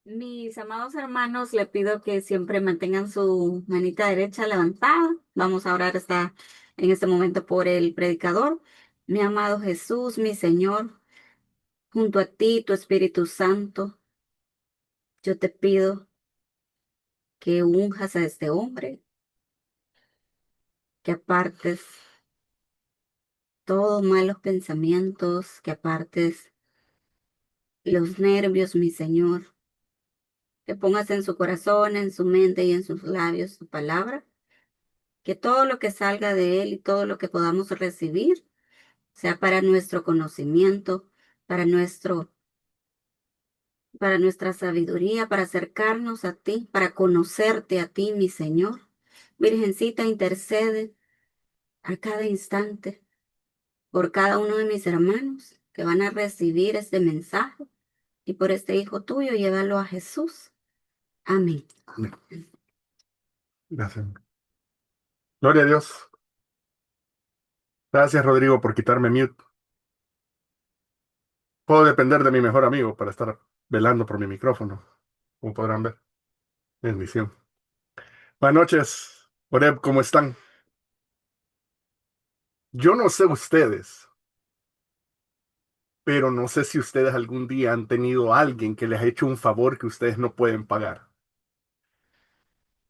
Mis amados hermanos, le pido que siempre mantengan su manita derecha levantada. Vamos a orar en este momento por el predicador. Mi amado Jesús, mi Señor, junto a ti, tu Espíritu Santo, yo te pido que unjas a este hombre, que apartes todos malos pensamientos, que apartes los nervios, mi Señor, que pongas en su corazón, en su mente y en sus labios tu palabra, que todo lo que salga de él y todo lo que podamos recibir sea para nuestro conocimiento, para para nuestra sabiduría, para acercarnos a ti, para conocerte a ti, mi Señor. Virgencita, intercede a cada instante por cada uno de mis hermanos que van a recibir este mensaje y por este hijo tuyo, llévalo a Jesús. Amén. Amén. Gracias. Gloria a Dios. Gracias, Rodrigo, por quitarme mute. Puedo depender de mi mejor amigo para estar velando por mi micrófono, como podrán ver. Bendición. Buenas noches, Oreb, ¿cómo están? Yo no sé ustedes, pero no sé si ustedes algún día han tenido a alguien que les ha hecho un favor que ustedes no pueden pagar.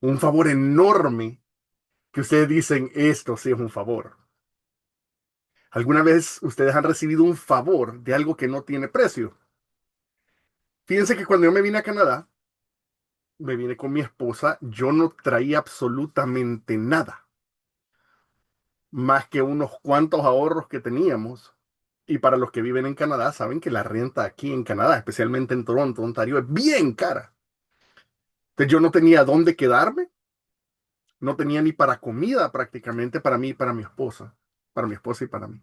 Un favor enorme que ustedes dicen, esto sí es un favor. ¿Alguna vez ustedes han recibido un favor de algo que no tiene precio? Fíjense que cuando yo me vine a Canadá, me vine con mi esposa, yo no traía absolutamente nada, más que unos cuantos ahorros que teníamos. Y para los que viven en Canadá, saben que la renta aquí en Canadá, especialmente en Toronto, Ontario, es bien cara. Entonces yo no tenía dónde quedarme, no tenía ni para comida prácticamente para mí y para mi esposa y para mí.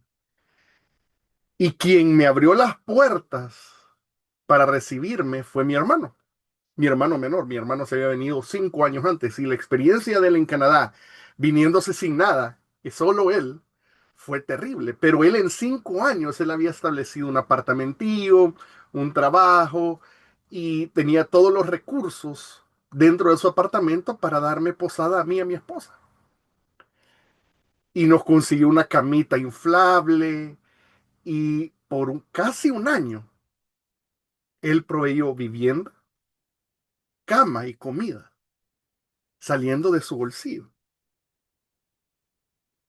Y quien me abrió las puertas para recibirme fue mi hermano menor. Mi hermano se había venido 5 años antes y la experiencia de él en Canadá, viniéndose sin nada, y solo él, fue terrible. Pero él en 5 años, él había establecido un apartamentillo, un trabajo y tenía todos los recursos dentro de su apartamento para darme posada a mí y a mi esposa. Y nos consiguió una camita inflable y por casi un año, él proveyó vivienda, cama y comida saliendo de su bolsillo.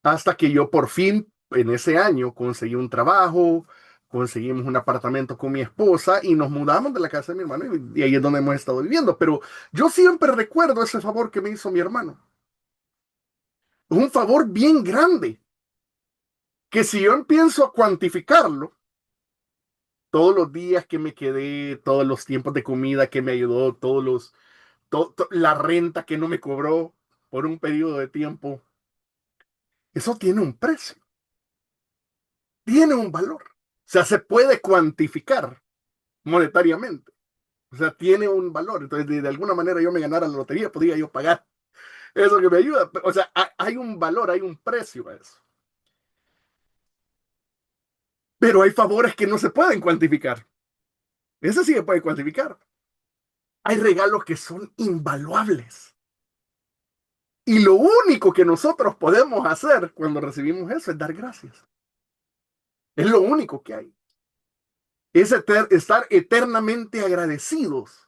Hasta que yo por fin, en ese año, conseguí un trabajo, conseguimos un apartamento con mi esposa y nos mudamos de la casa de mi hermano y ahí es donde hemos estado viviendo. Pero yo siempre recuerdo ese favor que me hizo mi hermano. Es un favor bien grande, que si yo empiezo a cuantificarlo, todos los días que me quedé, todos los tiempos de comida que me ayudó, la renta que no me cobró por un periodo de tiempo, eso tiene un precio, tiene un valor. O sea, se puede cuantificar monetariamente. O sea, tiene un valor. Entonces, de alguna manera yo me ganara la lotería, podría yo pagar eso que me ayuda. O sea, hay un valor, hay un precio a eso. Pero hay favores que no se pueden cuantificar. Eso sí se puede cuantificar. Hay regalos que son invaluables. Y lo único que nosotros podemos hacer cuando recibimos eso es dar gracias. Es lo único que hay. Es estar eternamente agradecidos.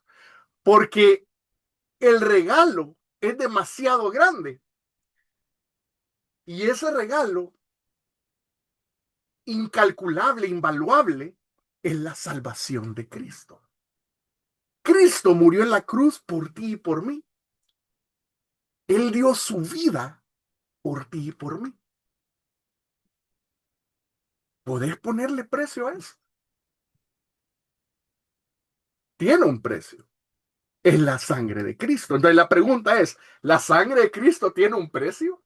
Porque el regalo es demasiado grande. Y ese regalo incalculable, invaluable, es la salvación de Cristo. Cristo murió en la cruz por ti y por mí. Él dio su vida por ti y por mí. ¿Podés ponerle precio a eso? Tiene un precio. Es la sangre de Cristo. Entonces la pregunta es, ¿la sangre de Cristo tiene un precio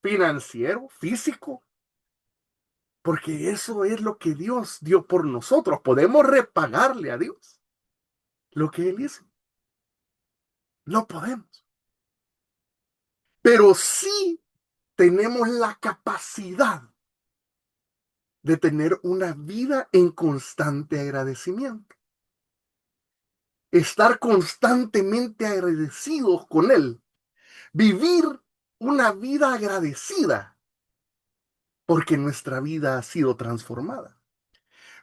financiero, físico? Porque eso es lo que Dios dio por nosotros. Podemos repagarle a Dios lo que Él hizo. No podemos. Pero sí tenemos la capacidad de tener una vida en constante agradecimiento. estar constantemente agradecidos con Él, vivir una vida agradecida, porque nuestra vida ha sido transformada.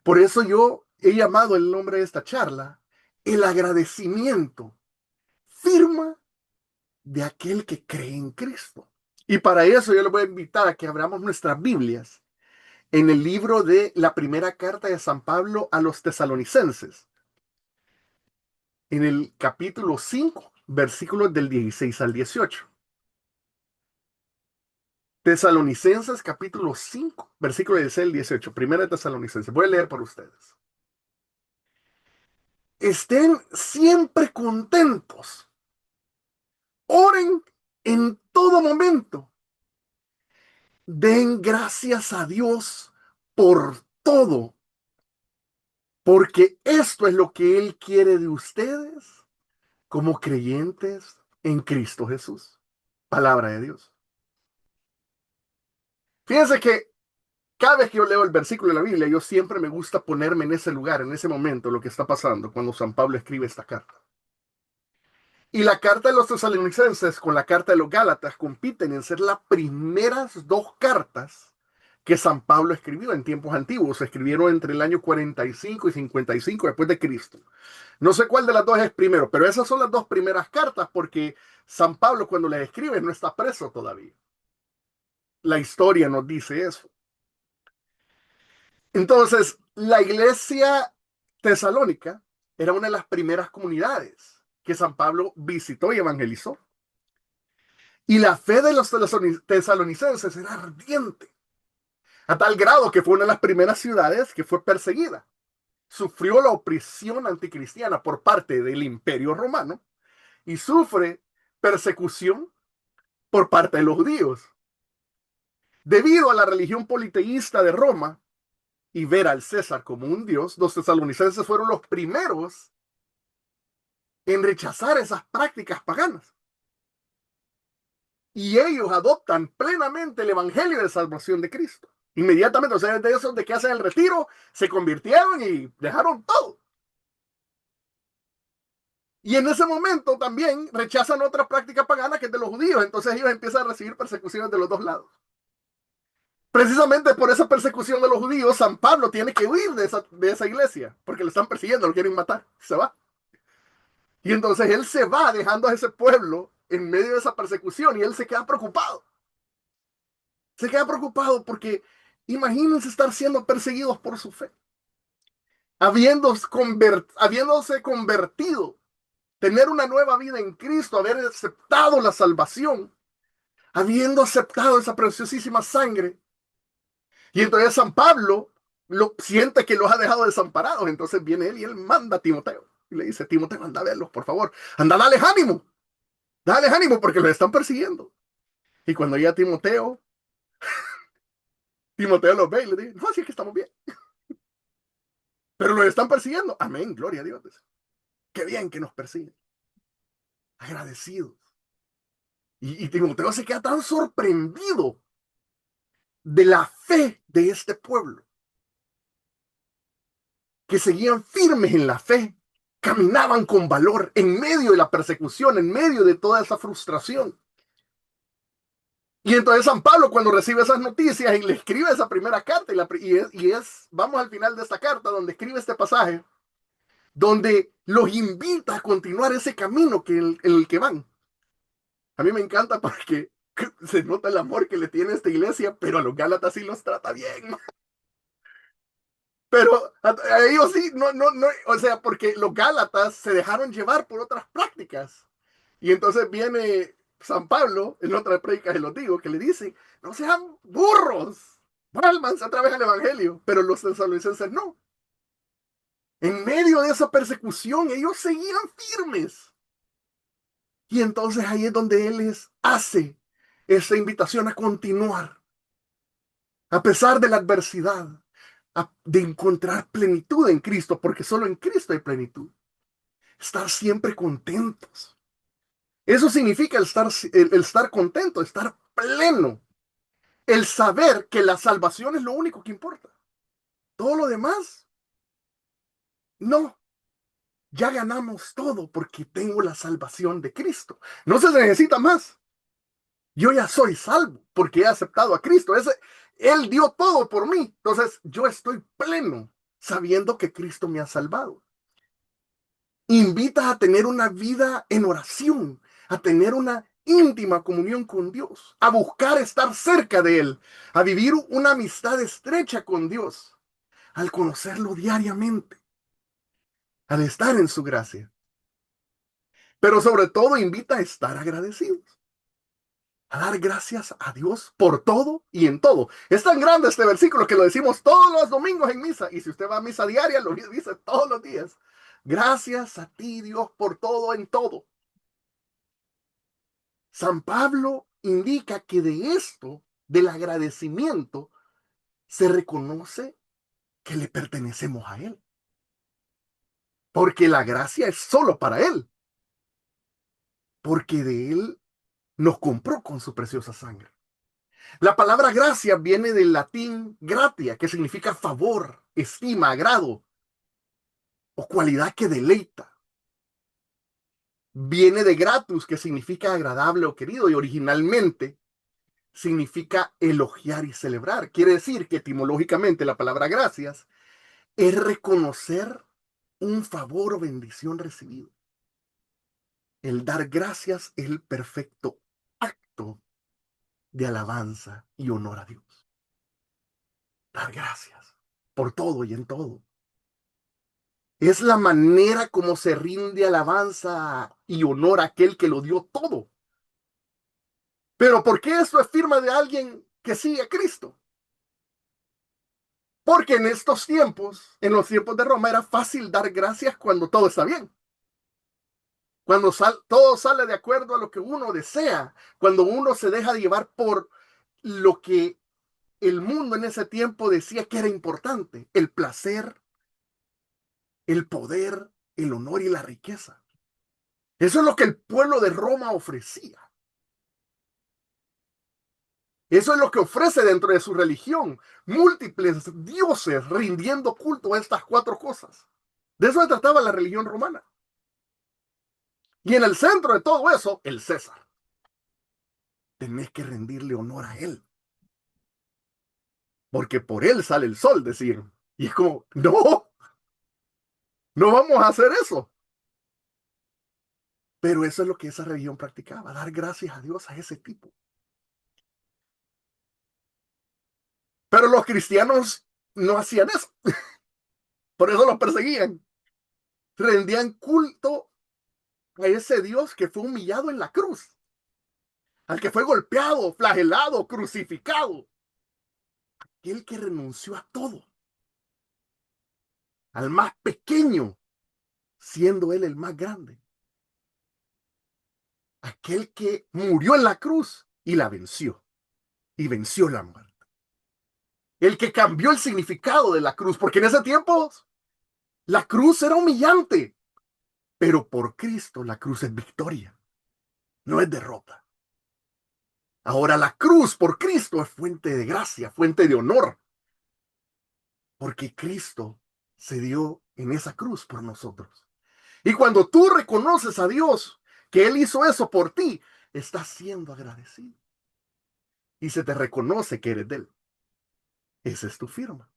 Por eso yo he llamado el nombre de esta charla el agradecimiento firma de aquel que cree en Cristo. Y para eso yo le voy a invitar a que abramos nuestras Biblias en el libro de la primera carta de San Pablo a los tesalonicenses, en el capítulo 5, versículos del 16 al 18. Tesalonicenses capítulo 5, versículo 16 al 18. Primera de Tesalonicenses. Voy a leer por ustedes. Estén siempre contentos. Oren en todo momento. Den gracias a Dios por todo, porque esto es lo que Él quiere de ustedes como creyentes en Cristo Jesús. Palabra de Dios. Fíjense que cada vez que yo leo el versículo de la Biblia, yo siempre me gusta ponerme en ese lugar, en ese momento, lo que está pasando cuando San Pablo escribe esta carta. Y la carta de los tesalonicenses con la carta de los Gálatas compiten en ser las primeras dos cartas que San Pablo escribió en tiempos antiguos. Se escribieron entre el año 45 y 55 después de Cristo. No sé cuál de las dos es primero, pero esas son las dos primeras cartas porque San Pablo cuando las escribe no está preso todavía. La historia nos dice eso. Entonces, la iglesia tesalónica era una de las primeras comunidades que San Pablo visitó y evangelizó. Y la fe de los tesalonicenses era ardiente, a tal grado que fue una de las primeras ciudades que fue perseguida. Sufrió la opresión anticristiana por parte del Imperio Romano y sufre persecución por parte de los judíos. Debido a la religión politeísta de Roma y ver al César como un dios, los tesalonicenses fueron los primeros en rechazar esas prácticas paganas. Y ellos adoptan plenamente el evangelio de salvación de Cristo. Inmediatamente, o sea, de esos de que hacen el retiro, se convirtieron y dejaron todo. Y en ese momento también rechazan otra práctica pagana que es de los judíos. Entonces ellos empiezan a recibir persecuciones de los dos lados. Precisamente por esa persecución de los judíos, San Pablo tiene que huir de esa iglesia, porque lo están persiguiendo, lo quieren matar. Se va. Y entonces él se va dejando a ese pueblo en medio de esa persecución y él se queda preocupado. Se queda preocupado porque imagínense estar siendo perseguidos por su fe, habiéndose convertido, tener una nueva vida en Cristo, haber aceptado la salvación, habiendo aceptado esa preciosísima sangre. Y entonces San Pablo lo siente que los ha dejado desamparados. Entonces viene él y él manda a Timoteo. Y le dice, Timoteo, anda a verlos, por favor. Anda, dale ánimo porque los están persiguiendo. Y cuando llega Timoteo, Timoteo los ve y le dice, no, así es que estamos bien. Pero los están persiguiendo. Amén, gloria a Dios. Qué bien que nos persiguen. Agradecidos. Y Timoteo se queda tan sorprendido de la fe de este pueblo, que seguían firmes en la fe, caminaban con valor en medio de la persecución, en medio de toda esa frustración. Y entonces San Pablo cuando recibe esas noticias y le escribe esa primera carta, vamos al final de esta carta donde escribe este pasaje, donde los invita a continuar ese camino en el que van. A mí me encanta porque se nota el amor que le tiene esta iglesia, pero a los Gálatas sí los trata bien. Pero a ellos sí, no, o sea, porque los Gálatas se dejaron llevar por otras prácticas. Y entonces viene San Pablo, en otra prédica se los digo, que le dice, no sean burros, vuélvanse otra vez al Evangelio. Pero los tesalonicenses no. En medio de esa persecución, ellos seguían firmes. Y entonces ahí es donde Él les hace esa invitación a continuar, a pesar de la adversidad, de encontrar plenitud en Cristo, porque solo en Cristo hay plenitud. Estar siempre contentos. Eso significa el estar contento, estar pleno. El saber que la salvación es lo único que importa. Todo lo demás, no. Ya ganamos todo porque tengo la salvación de Cristo. No se necesita más. Yo ya soy salvo porque he aceptado a Cristo. Él dio todo por mí. Entonces yo estoy pleno sabiendo que Cristo me ha salvado. Invita a tener una vida en oración, a tener una íntima comunión con Dios, a buscar estar cerca de Él, a vivir una amistad estrecha con Dios, al conocerlo diariamente, al estar en su gracia. Pero sobre todo invita a estar agradecidos, a dar gracias a Dios por todo y en todo. Es tan grande este versículo que lo decimos todos los domingos en misa. Y si usted va a misa diaria, lo dice todos los días. Gracias a ti, Dios, por todo en todo. San Pablo indica que de esto, del agradecimiento, se reconoce que le pertenecemos a Él. Porque la gracia es solo para Él. Porque de Él nos compró con su preciosa sangre. La palabra gracia viene del latín gratia, que significa favor, estima, agrado o cualidad que deleita. Viene de gratus, que significa agradable o querido, y originalmente significa elogiar y celebrar. Quiere decir que etimológicamente la palabra gracias es reconocer un favor o bendición recibido. El dar gracias es el perfecto acto de alabanza y honor a Dios. Dar gracias por todo y en todo. Es la manera como se rinde alabanza y honor a aquel que lo dio todo. Pero ¿por qué esto es firma de alguien que sigue a Cristo? Porque en estos tiempos, en los tiempos de Roma, era fácil dar gracias cuando todo está bien. Cuando todo sale de acuerdo a lo que uno desea. Cuando uno se deja de llevar por lo que el mundo en ese tiempo decía que era importante. El placer, el poder, el honor y la riqueza. Eso es lo que el pueblo de Roma ofrecía. Eso es lo que ofrece dentro de su religión. Múltiples dioses rindiendo culto a estas cuatro cosas. De eso se trataba la religión romana. Y en el centro de todo eso, el César. Tenés que rendirle honor a él. Porque por él sale el sol, decían. Y es como, no, no vamos a hacer eso. Pero eso es lo que esa religión practicaba, dar gracias a Dios a ese tipo. Pero los cristianos no hacían eso. Por eso los perseguían. Rendían culto a ese Dios que fue humillado en la cruz, al que fue golpeado, flagelado, crucificado, aquel que renunció a todo, al más pequeño, siendo él el más grande, aquel que murió en la cruz y la venció, y venció la muerte, el que cambió el significado de la cruz, porque en ese tiempo la cruz era humillante, pero por Cristo la cruz es victoria, no es derrota. Ahora la cruz por Cristo es fuente de gracia, fuente de honor, porque Cristo se dio en esa cruz por nosotros. Y cuando tú reconoces a Dios que Él hizo eso por ti, estás siendo agradecido. Y se te reconoce que eres de Él. Esa es tu firma.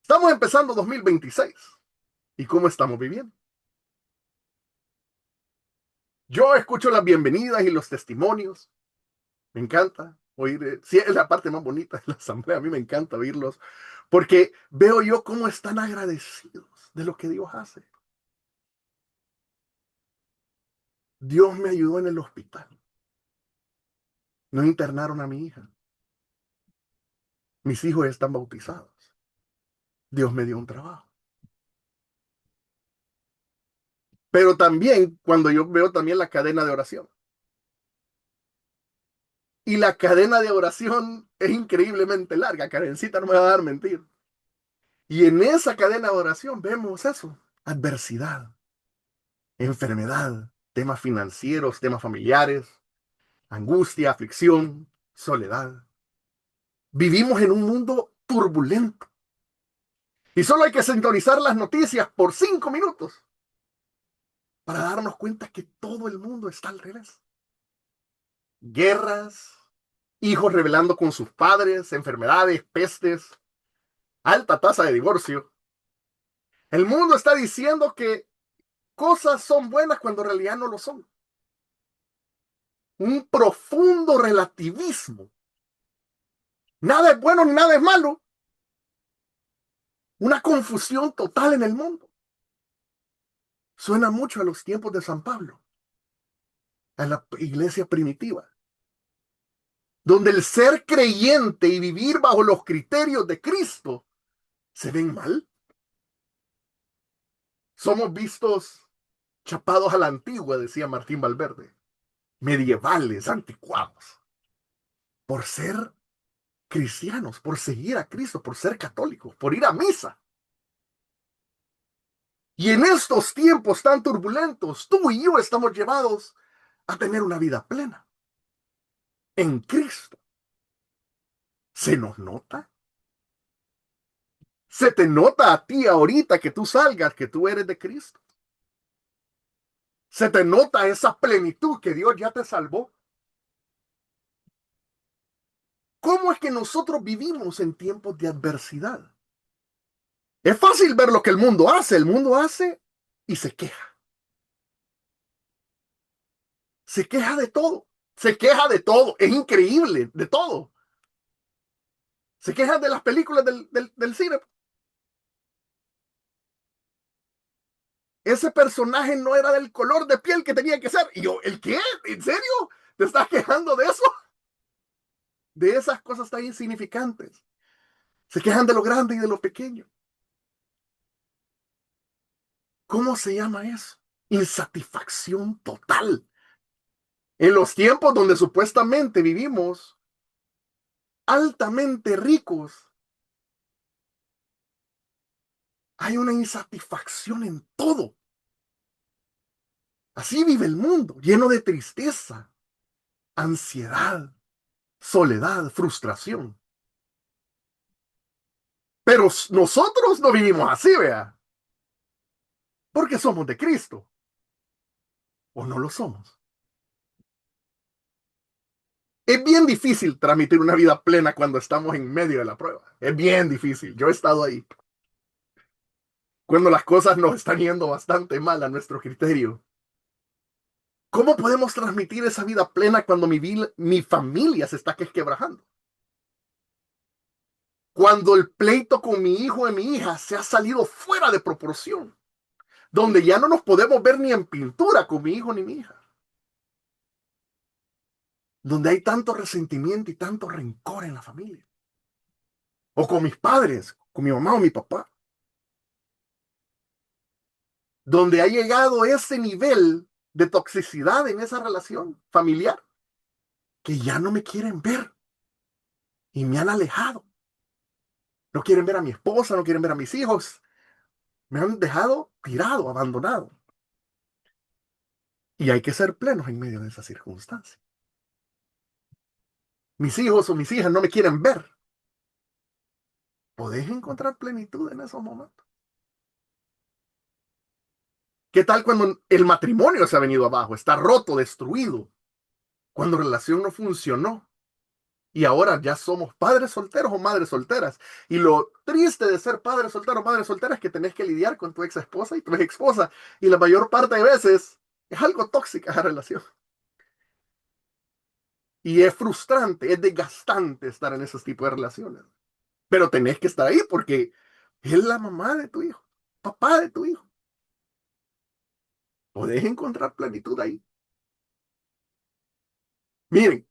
Estamos empezando 2026. ¿Y cómo estamos viviendo? Yo escucho las bienvenidas y los testimonios. Me encanta oír. Sí, es la parte más bonita de la asamblea. A mí me encanta oírlos. Porque veo yo cómo están agradecidos de lo que Dios hace. Dios me ayudó en el hospital. No internaron a mi hija. Mis hijos están bautizados. Dios me dio un trabajo. Pero también cuando yo veo también la cadena de oración. Y la cadena de oración es increíblemente larga. Karencita no me va a dar mentir. Y en esa cadena de oración vemos eso. Adversidad, enfermedad, temas financieros, temas familiares, angustia, aflicción, soledad. Vivimos en un mundo turbulento. Y solo hay que sintonizar las noticias por 5 minutos para darnos cuenta que todo el mundo está al revés. Guerras, hijos rebelando con sus padres, enfermedades, pestes, alta tasa de divorcio. El mundo está diciendo que cosas son buenas cuando en realidad no lo son. Un profundo relativismo. Nada es bueno ni nada es malo. Una confusión total en el mundo. Suena mucho a los tiempos de San Pablo, a la iglesia primitiva, donde el ser creyente y vivir bajo los criterios de Cristo se ven mal. Somos vistos chapados a la antigua, decía Martín Valverde, medievales, anticuados, por ser cristianos, por seguir a Cristo, por ser católicos, por ir a misa. Y en estos tiempos tan turbulentos, tú y yo estamos llevados a tener una vida plena en Cristo. ¿Se nos nota? ¿Se te nota a ti ahorita que tú salgas, que tú eres de Cristo? ¿Se te nota esa plenitud que Dios ya te salvó? ¿Cómo es que nosotros vivimos en tiempos de adversidad? Es fácil ver lo que el mundo hace. El mundo hace y se queja. Se queja de todo. Se queja de todo. Es increíble, de todo. Se queja de las películas del cine. Ese personaje no era del color de piel que tenía que ser. Y yo, ¿el qué? ¿En serio? ¿Te estás quejando de eso? De esas cosas tan insignificantes. Se quejan de lo grande y de lo pequeño. ¿Cómo se llama eso? Insatisfacción total. En los tiempos donde supuestamente vivimos altamente ricos, hay una insatisfacción en todo. Así vive el mundo, lleno de tristeza, ansiedad, soledad, frustración. Pero nosotros no vivimos así, vea, porque somos de Cristo, o no lo somos. Es bien difícil transmitir una vida plena cuando estamos en medio de la prueba. Es bien difícil. Yo he estado ahí. Cuando las cosas nos están yendo bastante mal a nuestro criterio. ¿Cómo podemos transmitir esa vida plena cuando mi familia se está quebrajando? Cuando el pleito con mi hijo y mi hija se ha salido fuera de proporción. Donde ya no nos podemos ver ni en pintura con mi hijo ni mi hija. Donde hay tanto resentimiento y tanto rencor en la familia. O con mis padres, con mi mamá o mi papá. Donde ha llegado ese nivel de toxicidad en esa relación familiar que ya no me quieren ver y me han alejado. No quieren ver a mi esposa, no quieren ver a mis hijos. Me han dejado tirado, abandonado. Y hay que ser plenos en medio de esa circunstancia. Mis hijos o mis hijas no me quieren ver. ¿Podés encontrar plenitud en esos momentos? ¿Qué tal cuando el matrimonio se ha venido abajo? Está roto, destruido. Cuando la relación no funcionó. Y ahora ya somos padres solteros o madres solteras. Y lo triste de ser padre soltero o madre soltera es que tenés que lidiar con tu ex esposa y tu ex esposa. Y la mayor parte de veces es algo tóxica esa relación. Y es frustrante, es desgastante estar en esos tipos de relaciones. Pero tenés que estar ahí porque es la mamá de tu hijo, papá de tu hijo. Podés encontrar plenitud ahí. Miren,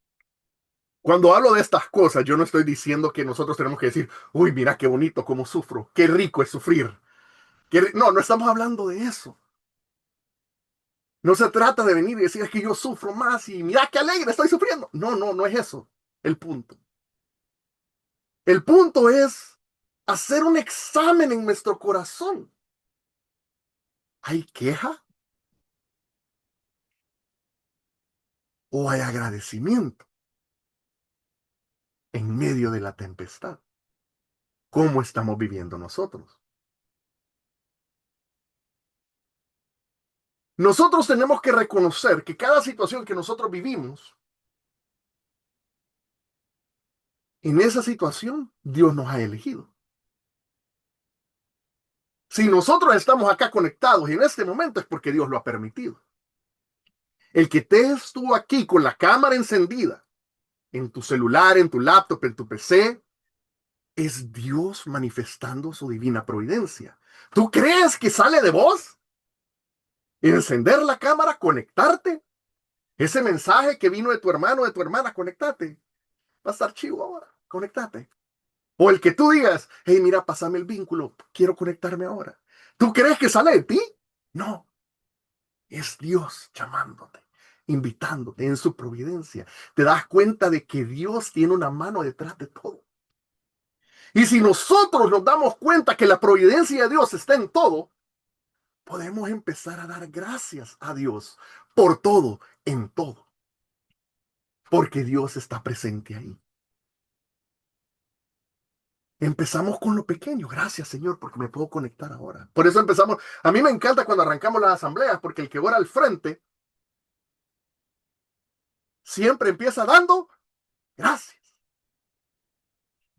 cuando hablo de estas cosas, yo no estoy diciendo que nosotros tenemos que decir, uy, mira qué bonito, cómo sufro, qué rico es sufrir. No, no estamos hablando de eso. No se trata de venir y decir es que yo sufro más y mira qué alegre estoy sufriendo. No, no, no es eso el punto. El punto es hacer un examen en nuestro corazón. ¿Hay queja o hay agradecimiento en medio de la tempestad? ¿Cómo estamos viviendo nosotros? Nosotros tenemos que reconocer que cada situación que nosotros vivimos, en esa situación, Dios nos ha elegido. Si nosotros estamos acá conectados en este momento es porque Dios lo ha permitido. El que te estuvo aquí con la cámara encendida, en tu celular, en tu laptop, en tu PC, es Dios manifestando su divina providencia. ¿Tú crees que sale de vos? Encender la cámara, conectarte. Ese mensaje que vino de tu hermano o de tu hermana, conectate. Va a estar chivo ahora, conectate. O el que tú digas, hey, mira, pásame el vínculo, quiero conectarme ahora. ¿Tú crees que sale de ti? No, es Dios llamándote, invitándote en su providencia. Te das cuenta de que Dios tiene una mano detrás de todo. Y si nosotros nos damos cuenta que la providencia de Dios está en todo, podemos empezar a dar gracias a Dios por todo, en todo, porque Dios está presente ahí. Empezamos con lo pequeño. Gracias, Señor, porque me puedo conectar ahora. Por eso empezamos. A mí me encanta cuando arrancamos las asambleas, porque el que ora al frente siempre empieza dando gracias.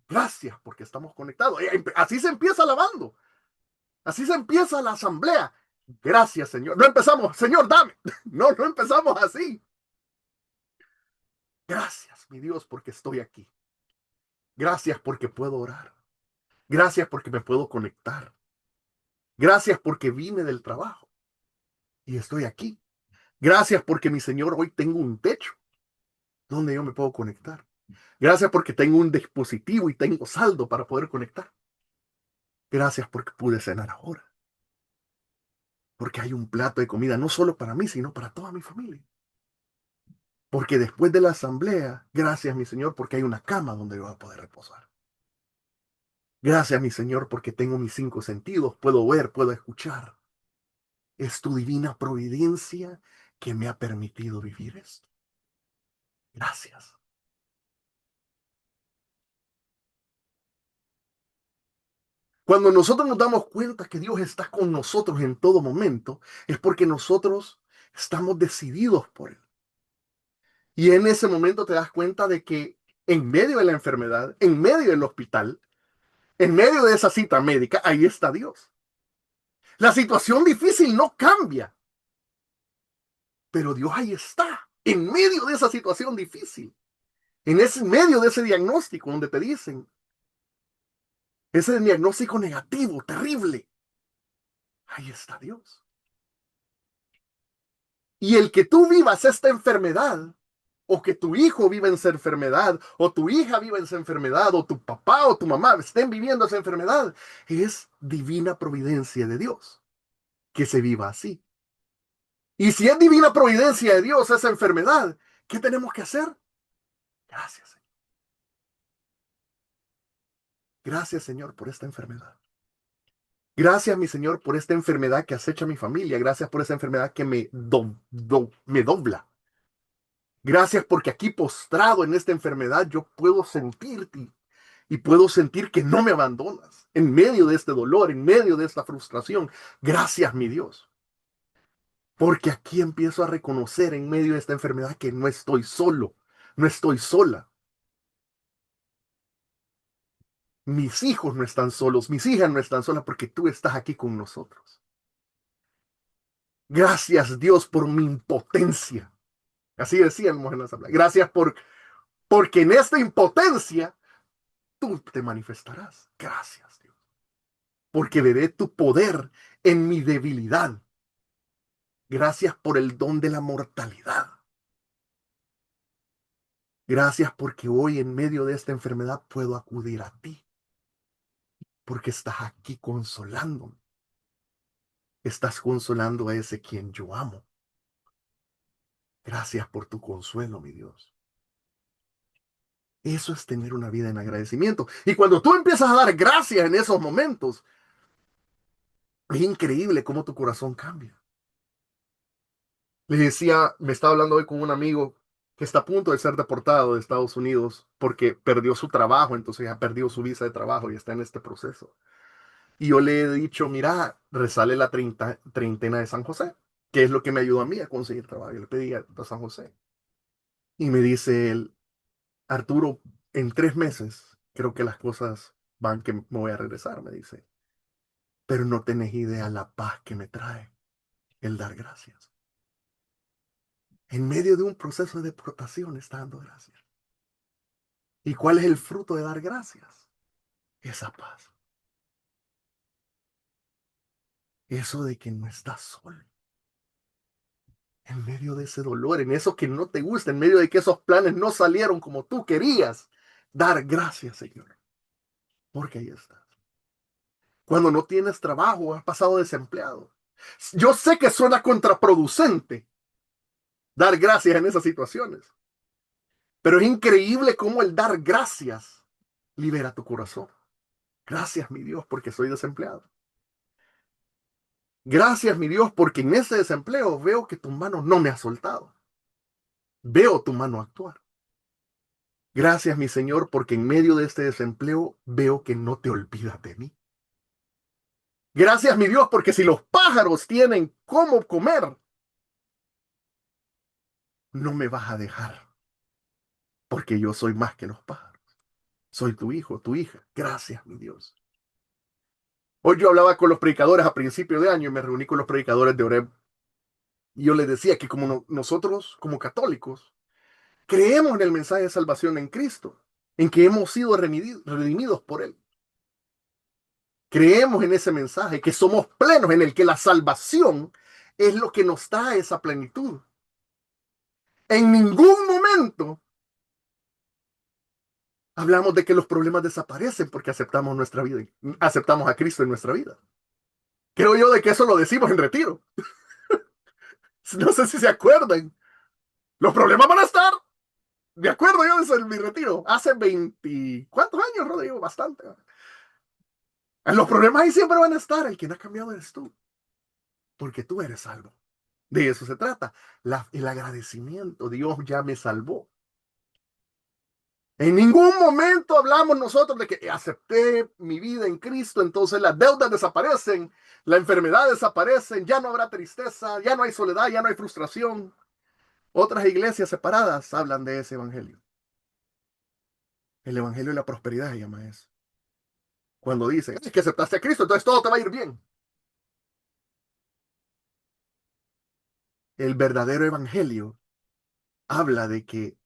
Gracias, porque estamos conectados. Así se empieza alabando. Así se empieza la asamblea. Gracias, Señor. No empezamos, Señor, dame. No, no empezamos así. Gracias, mi Dios, porque estoy aquí. Gracias porque puedo orar. Gracias porque me puedo conectar. Gracias porque vine del trabajo y estoy aquí. Gracias porque mi Señor hoy tengo un techo donde yo me puedo conectar. Gracias porque tengo un dispositivo y tengo saldo para poder conectar. Gracias porque pude cenar ahora. Porque hay un plato de comida no solo para mí, sino para toda mi familia. Porque después de la asamblea, gracias mi Señor porque hay una cama donde yo voy a poder reposar. Gracias mi Señor porque tengo mis 5 sentidos, puedo ver, puedo escuchar. Es tu divina providencia que me ha permitido vivir esto. Gracias. Cuando nosotros nos damos cuenta que Dios está con nosotros en todo momento, es porque nosotros estamos decididos por Él. Y en ese momento te das cuenta de que en medio de la enfermedad, en medio del hospital, en medio de esa cita médica, ahí está Dios. La situación difícil no cambia, pero Dios ahí está, en medio de esa situación difícil, en ese medio de ese diagnóstico donde te dicen, ese diagnóstico negativo, terrible, ahí está Dios. Y el que tú vivas esta enfermedad, o que tu hijo viva en esa enfermedad, o tu hija viva en esa enfermedad, o tu papá o tu mamá estén viviendo esa enfermedad, es divina providencia de Dios que se viva así. Y si es divina providencia de Dios esa enfermedad, ¿qué tenemos que hacer? Gracias, Señor. Gracias, Señor, por esta enfermedad. Gracias, mi Señor, por esta enfermedad que acecha a mi familia. Gracias por esa enfermedad que me dobla. Gracias porque aquí postrado en esta enfermedad yo puedo sentirte y puedo sentir que no me abandonas en medio de este dolor, en medio de esta frustración. Gracias, mi Dios. Porque aquí empiezo a reconocer en medio de esta enfermedad que no estoy solo, no estoy sola. Mis hijos no están solos, mis hijas no están solas porque tú estás aquí con nosotros. Gracias, Dios, por mi impotencia. Así decíamos en la asamblea. Gracias porque en esta impotencia tú te manifestarás. Gracias, Dios. Porque veré tu poder en mi debilidad. Gracias por el don de la mortalidad. Gracias porque hoy en medio de esta enfermedad puedo acudir a ti. Porque estás aquí consolándome. Estás consolando a ese quien yo amo. Gracias por tu consuelo, mi Dios. Eso es tener una vida en agradecimiento. Y cuando tú empiezas a dar gracias en esos momentos, es increíble cómo tu corazón cambia. Le decía, me estaba hablando hoy con un amigo que está a punto de ser deportado de Estados Unidos porque perdió su trabajo, entonces ya perdió su visa de trabajo y está en este proceso. Y yo le he dicho, mira, resale la treintena de San José. que es lo que me ayudó a mí a conseguir trabajo. Yo le pedí a San José. Y me dice él, Arturo, en 3 meses creo que las cosas van que me voy a regresar, me dice. Pero no tenés idea la paz que me trae el dar gracias. En medio de un proceso de deportación está dando gracias. ¿Y cuál es el fruto de dar gracias? Esa paz. Eso de que no estás solo. En medio de ese dolor, en eso que no te gusta, en medio de que esos planes no salieron como tú querías, dar gracias, Señor, porque ahí estás. Cuando no tienes trabajo, has pasado desempleado. Yo sé que suena contraproducente dar gracias en esas situaciones, pero es increíble cómo el dar gracias libera tu corazón. Gracias, mi Dios, porque soy desempleado. Gracias, mi Dios, porque en ese desempleo veo que tu mano no me ha soltado. Veo tu mano actuar. Gracias, mi Señor, porque en medio de este desempleo veo que no te olvidas de mí. Gracias, mi Dios, porque si los pájaros tienen cómo comer, no me vas a dejar, porque yo soy más que los pájaros. Soy tu hijo, tu hija. Gracias, mi Dios. Hoy yo hablaba con los predicadores a principio de año y me reuní con los predicadores de Oreb. Y yo les decía que como nosotros, como católicos, creemos en el mensaje de salvación en Cristo, en que hemos sido redimidos por Él. Creemos en ese mensaje, que somos plenos, en el que la salvación es lo que nos da esa plenitud. En ningún momento hablamos de que los problemas desaparecen porque aceptamos nuestra vida, aceptamos a Cristo en nuestra vida. Creo yo de que eso lo decimos en retiro. No sé si se acuerdan. Los problemas van a estar. De acuerdo, yo desde mi retiro. Hace 20. ¿Cuántos años, Rodrigo? Bastante. Los problemas ahí siempre van a estar. El que no ha cambiado eres tú. Porque tú eres salvo. De eso se trata. El agradecimiento. Dios ya me salvó. En ningún momento hablamos nosotros de que acepté mi vida en Cristo, entonces las deudas desaparecen, la enfermedad desaparecen, ya no habrá tristeza, ya no hay soledad, ya no hay frustración. Otras iglesias separadas hablan de ese evangelio. El evangelio de la prosperidad se llama eso. Cuando dicen, es que aceptaste a Cristo, entonces todo te va a ir bien. El verdadero evangelio habla de que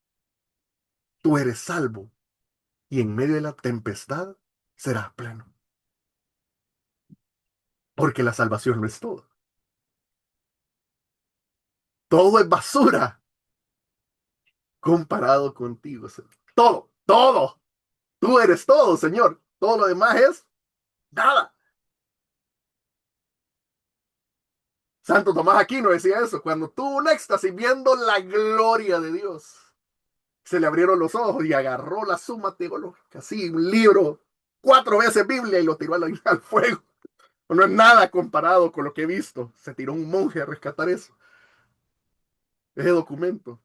tú eres salvo y en medio de la tempestad serás pleno. Porque la salvación no es todo. Todo es basura comparado contigo, Señor. Todo, todo. Tú eres todo, Señor. Todo lo demás es nada. Santo Tomás Aquino decía eso, cuando tuvo un éxtasis viendo la gloria de Dios. Se le abrieron los ojos y agarró la Suma Teológica, así, un libro, 4 veces Biblia y lo tiró al fuego. No es nada comparado con lo que he visto. Se tiró un monje a rescatar eso, ese documento.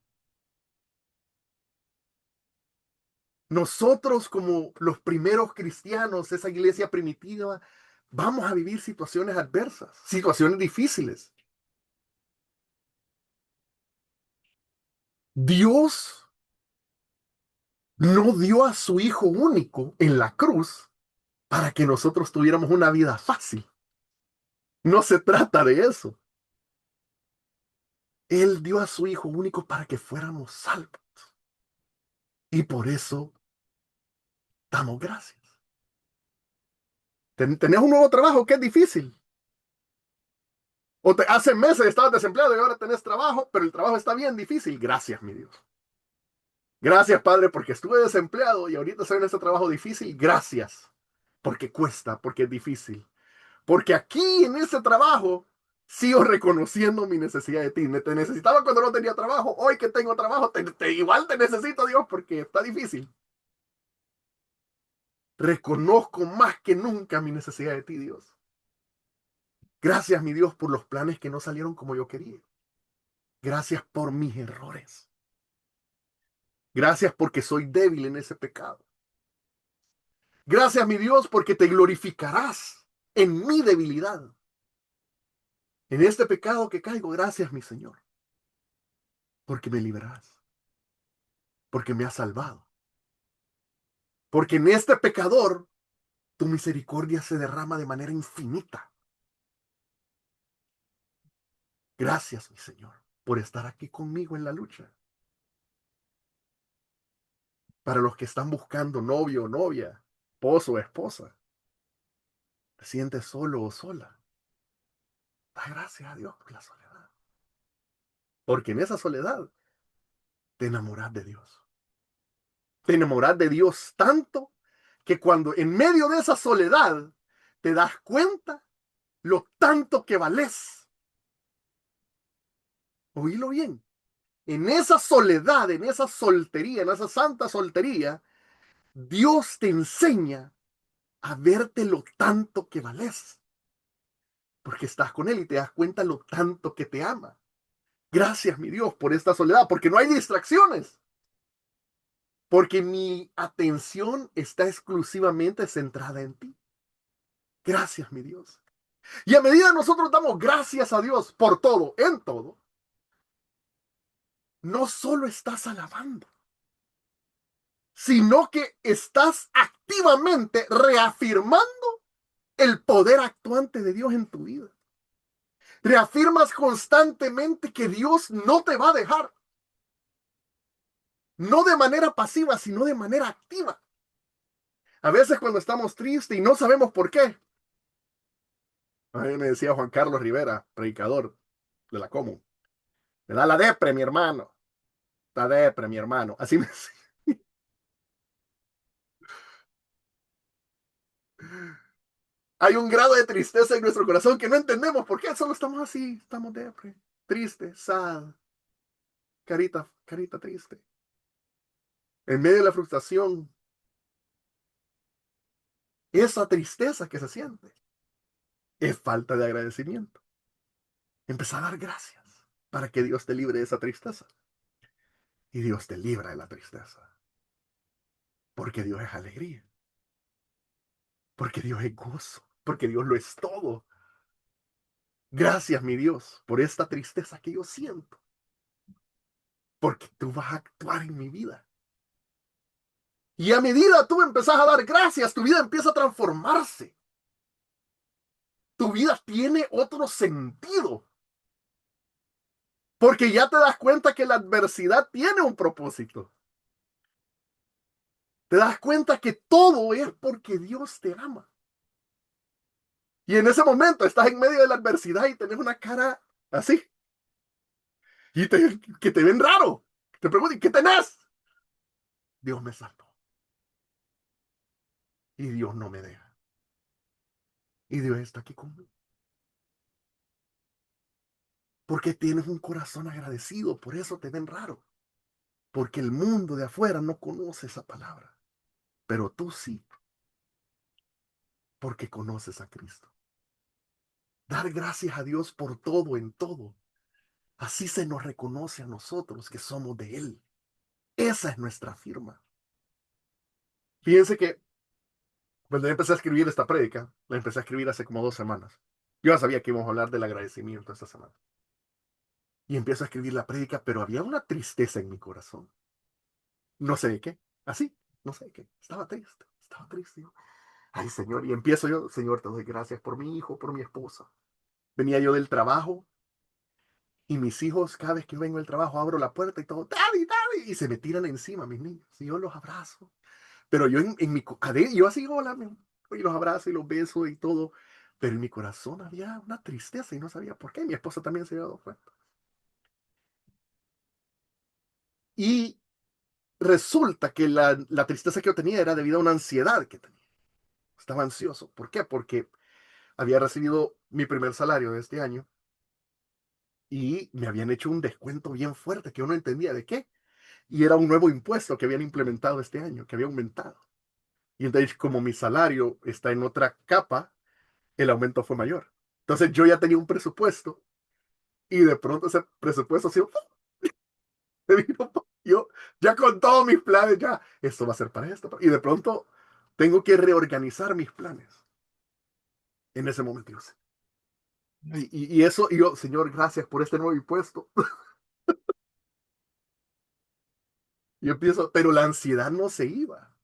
Nosotros como los primeros cristianos, esa iglesia primitiva, vamos a vivir situaciones adversas, situaciones difíciles. Dios no dio a su Hijo único en la cruz para que nosotros tuviéramos una vida fácil. No se trata de eso. Él dio a su Hijo único para que fuéramos salvos. Y por eso damos gracias. Tenés un nuevo trabajo que es difícil. Hace meses estabas desempleado y ahora tenés trabajo, pero el trabajo está bien difícil. Gracias, mi Dios. Gracias, Padre, porque estuve desempleado y ahorita estoy en este trabajo difícil. Gracias, porque cuesta, porque es difícil. Porque aquí en ese trabajo sigo reconociendo mi necesidad de ti. Te necesitaba cuando no tenía trabajo. Hoy que tengo trabajo, igual te necesito, Dios, porque está difícil. Reconozco más que nunca mi necesidad de ti, Dios. Gracias, mi Dios, por los planes que no salieron como yo quería. Gracias por mis errores. Gracias porque soy débil en ese pecado. Gracias, mi Dios, porque te glorificarás en mi debilidad. En este pecado que caigo, gracias, mi Señor, porque me liberas, porque me has salvado, porque en este pecador tu misericordia se derrama de manera infinita. Gracias, mi Señor, por estar aquí conmigo en la lucha. Para los que están buscando novio o novia, esposo o esposa, te sientes solo o sola. Da gracias a Dios por la soledad. Porque en esa soledad te enamoras de Dios. Te enamoras de Dios tanto que cuando en medio de esa soledad te das cuenta lo tanto que vales. Oílo bien. En esa soledad, en esa soltería, en esa santa soltería, Dios te enseña a verte lo tanto que vales. Porque estás con Él y te das cuenta lo tanto que te ama. Gracias, mi Dios, por esta soledad, porque no hay distracciones. Porque mi atención está exclusivamente centrada en ti. Gracias, mi Dios. Y a medida que nosotros damos gracias a Dios por todo, en todo, no solo estás alabando, sino que estás activamente reafirmando el poder actuante de Dios en tu vida. Reafirmas constantemente que Dios no te va a dejar, no de manera pasiva, sino de manera activa. A veces cuando estamos tristes y no sabemos por qué. A mí me decía Juan Carlos Rivera, predicador de la Comu, me da la depre, mi hermano. La depre, mi hermano. Así me decía. Hay un grado de tristeza en nuestro corazón que no entendemos por qué. Solo estamos así, estamos depre, triste, sad, carita, carita triste. En medio de la frustración, esa tristeza que se siente es falta de agradecimiento. Empezar a dar gracias para que Dios te libre de esa tristeza. Y Dios te libra de la tristeza. Porque Dios es alegría. Porque Dios es gozo. Porque Dios lo es todo. Gracias, mi Dios, por esta tristeza que yo siento. Porque tú vas a actuar en mi vida. Y a medida tú empezás a dar gracias, tu vida empieza a transformarse. Tu vida tiene otro sentido. Porque ya te das cuenta que la adversidad tiene un propósito. Te das cuenta que todo es porque Dios te ama. Y en ese momento estás en medio de la adversidad y tenés una cara así. Que te ven raro. Te preguntan, ¿qué tenés? Dios me salvó. Y Dios no me deja. Y Dios está aquí conmigo. Porque tienes un corazón agradecido. Por eso te ven raro. Porque el mundo de afuera no conoce esa palabra. Pero tú sí. Porque conoces a Cristo. Dar gracias a Dios por todo en todo. Así se nos reconoce a nosotros que somos de Él. Esa es nuestra firma. Fíjense que cuando yo empecé a escribir esta prédica, la empecé a escribir hace como 2 semanas. Yo ya sabía que íbamos a hablar del agradecimiento esta semana. Y empiezo a escribir la prédica, pero había una tristeza en mi corazón. No sé de qué. Así, no sé de qué. Estaba triste, estaba triste. Ay, Señor, y empiezo yo, Señor, te doy gracias por mi hijo, por mi esposa. Venía yo del trabajo y mis hijos, cada vez que yo vengo del trabajo, abro la puerta y todo, Daddy, Daddy, y se me tiran encima mis niños. Y yo los abrazo. Pero yo en mi, yo así, hola, y los abrazo y los beso y todo. Pero en mi corazón había una tristeza y no sabía por qué. Mi esposa también se había dado cuenta. Y resulta que la tristeza que yo tenía era debido a una ansiedad que tenía. Estaba ansioso. ¿Por qué? Porque había recibido mi primer salario de este año y me habían hecho un descuento bien fuerte que yo no entendía de qué. Y era un nuevo impuesto que habían implementado este año, que había aumentado. Y entonces, como mi salario está en otra capa, el aumento fue mayor. Entonces yo ya tenía un presupuesto y de pronto ese presupuesto así, me vino, yo ya con todos mis planes, ya, esto va a ser para esto. Y de pronto tengo que reorganizar mis planes. En ese momento yo sé. Y eso, y yo, Señor, gracias por este nuevo impuesto. Y empiezo, pero la ansiedad no se iba,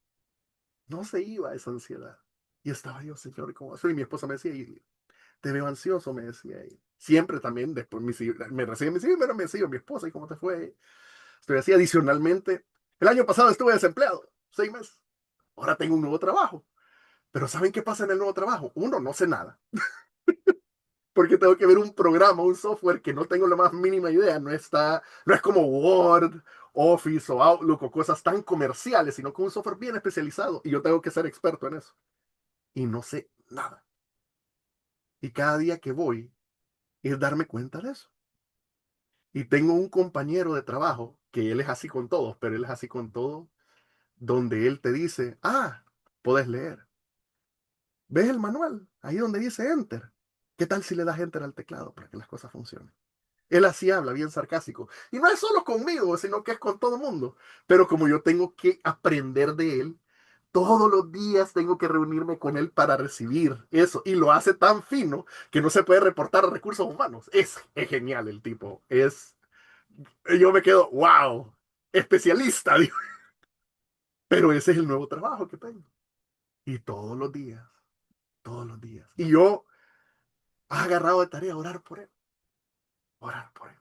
no se iba esa ansiedad. Y estaba yo, Señor, ¿cómo soy? Y mi esposa me decía, y te veo ansioso, me decía ella. Siempre también, después me recibe mis hijos, pero me decía, mi esposa, ¿y cómo te fue? Estoy así, adicionalmente, el año pasado estuve desempleado, 6 meses. Ahora tengo un nuevo trabajo. Pero ¿saben qué pasa en el nuevo trabajo? Uno, no sé nada. Porque tengo que ver un programa, un software que no tengo la más mínima idea. No es como Word, Office o Outlook o cosas tan comerciales, sino que un software bien especializado. Y yo tengo que ser experto en eso. Y no sé nada. Y cada día que voy es darme cuenta de eso. Y tengo un compañero de trabajo que él es así con todos, pero él es así con todo, donde él te dice, puedes leer. ¿Ves el manual? Ahí donde dice Enter. ¿Qué tal si le das Enter al teclado para que las cosas funcionen? Él así habla, bien sarcástico. Y no es solo conmigo, sino que es con todo el mundo. Pero como yo tengo que aprender de él, todos los días tengo que reunirme con él para recibir eso. Y lo hace tan fino que no se puede reportar a recursos humanos. Es genial el tipo. Yo me quedo, wow, especialista, digo. Pero ese es el nuevo trabajo que tengo. Y todos los días, todos los días. Y yo he agarrado de tarea orar por él, orar por él.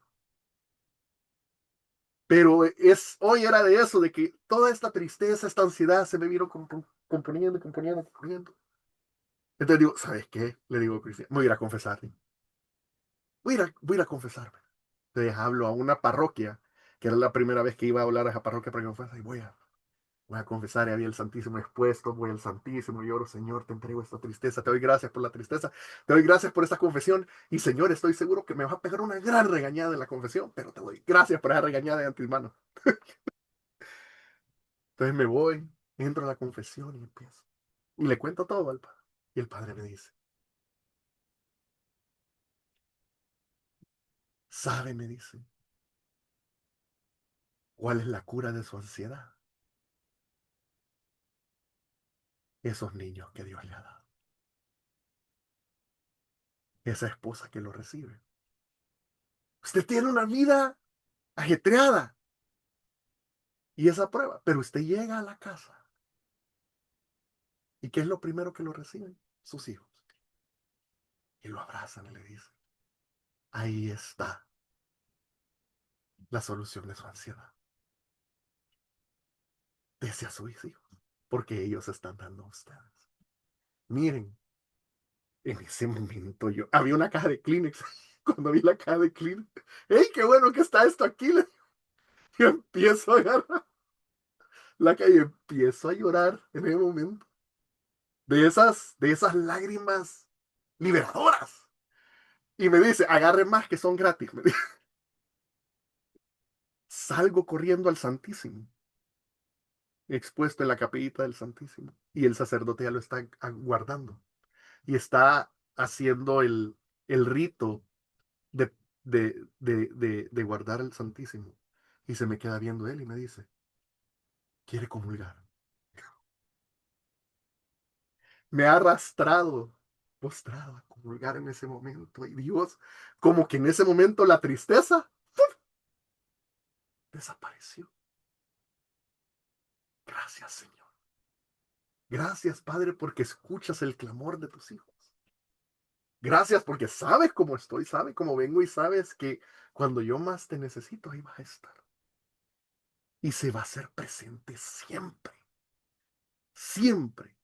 Pero hoy era de eso, de que toda esta tristeza, esta ansiedad se me vino componiendo, componiendo, componiendo. Entonces digo, ¿sabes qué? Le digo a Cristian, voy a ir a confesarme. Voy a ir a confesarme. Entonces hablo a una parroquia, que era la primera vez que iba a hablar a esa parroquia para confesar, y voy a confesar, y había el Santísimo expuesto, voy al Santísimo, y lloro, Señor, te entrego esta tristeza, te doy gracias por la tristeza, te doy gracias por esta confesión, y Señor, estoy seguro que me vas a pegar una gran regañada en la confesión, pero te doy gracias por esa regañada de antemano. Entonces me voy, entro a la confesión y empiezo. Y le cuento todo al padre. Y el padre me dice, ¿sabe? Me dice, ¿cuál es la cura de su ansiedad? Esos niños que Dios le ha dado. Esa esposa que lo recibe. Usted tiene una vida ajetreada y esa prueba, pero usted llega a la casa. ¿Y qué es lo primero que lo reciben? Sus hijos. Y lo abrazan y le dicen, ahí está la solución de su ansiedad. Dese a sus hijos, porque ellos están dando a ustedes. Miren, en ese momento yo, había una caja de Kleenex. Cuando vi la caja de Kleenex, ¡hey, qué bueno que está esto aquí! Yo empiezo a agarrar la caja y empiezo a llorar en ese momento. De esas lágrimas liberadoras. Y me dice, agarre más que son gratis. Me dice. Salgo corriendo al Santísimo, expuesto en la capillita del Santísimo. Y el sacerdote ya lo está guardando. Y está haciendo el rito de, de guardar el Santísimo. Y se me queda viendo él y me dice, quiere comulgar. Me ha arrastrado, postrado a comulgar en ese momento. Y Dios, como que en ese momento la tristeza desapareció. Gracias, Señor. Gracias, Padre, porque escuchas el clamor de tus hijos. Gracias porque sabes cómo estoy, sabes cómo vengo y sabes que cuando yo más te necesito, ahí vas a estar. Y se va a hacer presente siempre, siempre.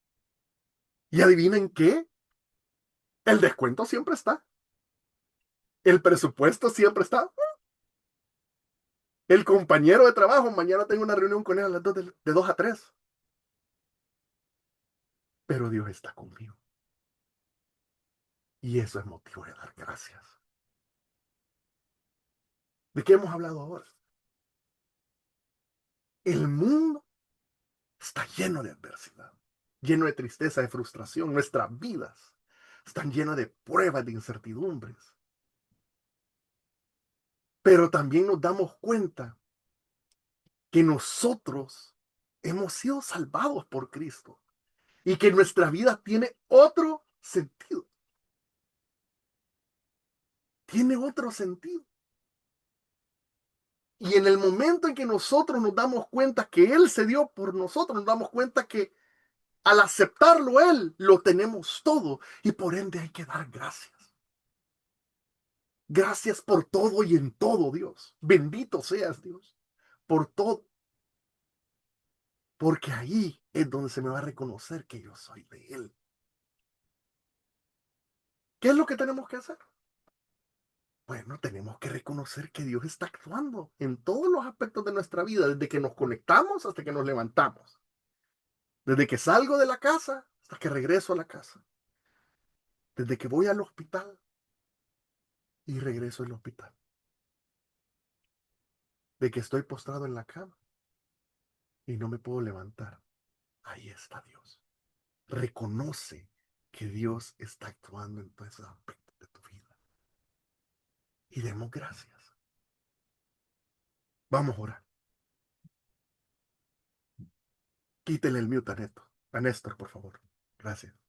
Y adivinen qué, el descuento siempre está. El presupuesto siempre está. El compañero de trabajo, mañana tengo una reunión con él a las 2 de 2 a 3. Pero Dios está conmigo. Y eso es motivo de dar gracias. ¿De qué hemos hablado ahora? El mundo está lleno de adversidad, lleno de tristeza, de frustración. Nuestras vidas están llenas de pruebas, de incertidumbres. Pero también nos damos cuenta que nosotros hemos sido salvados por Cristo y que nuestra vida tiene otro sentido. Tiene otro sentido. Y en el momento en que nosotros nos damos cuenta que Él se dio por nosotros, nos damos cuenta que al aceptarlo Él, lo tenemos todo. Y por ende hay que dar gracias. Gracias por todo y en todo, Dios. Bendito seas, Dios, por todo. Porque ahí es donde se me va a reconocer que yo soy de Él. ¿Qué es lo que tenemos que hacer? Bueno, tenemos que reconocer que Dios está actuando en todos los aspectos de nuestra vida, desde que nos conectamos hasta que nos levantamos. Desde que salgo de la casa hasta que regreso a la casa. Desde que voy al hospital y regreso al hospital. De que estoy postrado en la cama y no me puedo levantar. Ahí está Dios. Reconoce que Dios está actuando en todos esos aspectos de tu vida. Y demos gracias. Vamos a orar. Quítele el mute a Néstor, por favor. Gracias.